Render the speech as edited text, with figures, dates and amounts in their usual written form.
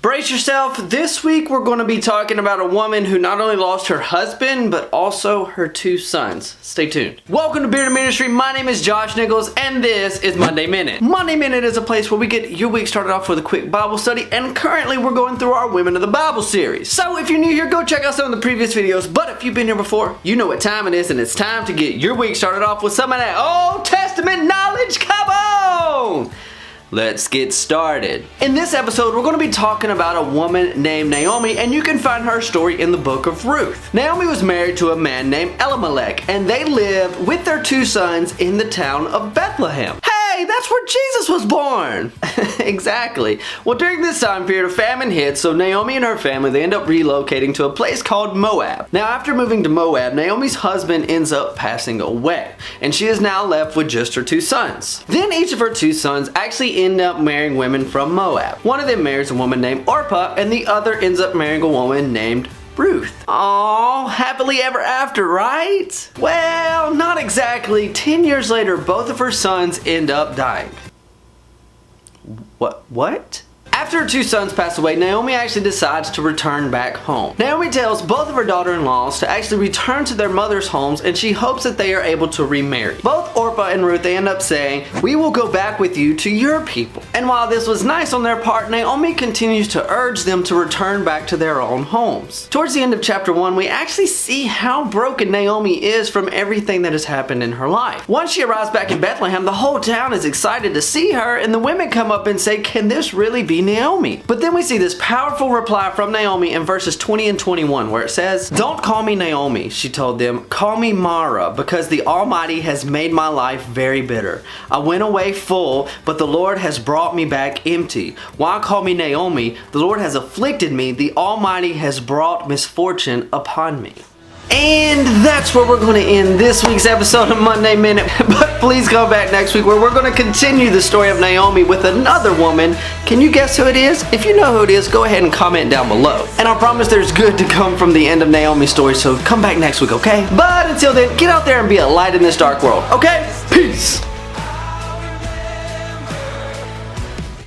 Brace yourself. This week we're going to be talking about a woman who not only lost her husband, but also her 2 sons. Stay tuned. Welcome to Bearded Ministry. My name is Josh Nichols, and this is Monday Minute. Monday Minute is a place where we get your week started off with a quick Bible study, and currently we're going through our Women of the Bible series. So if you're new here, go check out some of the previous videos, but if you've been here before, you know what time it is, and it's time to get your week started off with some of that Old Testament knowledge. Come on! Let's get started. In this episode, we're going to be talking about a woman named Naomi, and you can find her story in the book of Ruth. Naomi was married to a man named Elimelech, and they lived with their 2 sons in the town of Bethlehem. Hey, that's where Jesus was born! Exactly. Well, during this time period, a famine hit, so Naomi and her family, they end up relocating to a place called Moab. Now, after moving to Moab, Naomi's husband ends up passing away, and she is now left with just her 2 sons. Then each of her 2 sons actually end up marrying women from Moab. One of them marries a woman named Orpah, and the other ends up marrying a woman named Ruth. Aww, happily ever after, right? Well, not exactly. 10 years later, both of her sons end up dying. What? After her 2 sons pass away, Naomi actually decides to return back home. Naomi tells both of her daughter-in-laws to actually return to their mother's homes, and she hopes that they are able to remarry. Both Orpah and Ruth, they end up saying, "We will go back with you to your people." And while this was nice on their part, Naomi continues to urge them to return back to their own homes. Towards the end of chapter 1, we actually see how broken Naomi is from everything that has happened in her life. Once she arrives back in Bethlehem, the whole town is excited to see her, and the women come up and say, "Can this really be Naomi?" But then we see this powerful reply from Naomi in verses 20 and 21 where it says, "Don't call me Naomi," she told them. "Call me Mara, because the Almighty has made my life very bitter. I went away full, but the Lord has brought me back empty. Why call me Naomi? The Lord has afflicted me. The Almighty has brought misfortune upon me." And that's where we're going to end this week's episode of Monday Minute. But please come back next week where we're going to continue the story of Naomi with another woman. Can you guess who it is? If you know who it is, go ahead and comment down below. And I promise there's good to come from the end of Naomi's story, so come back next week, okay? But until then, get out there and be a light in this dark world, okay? Peace!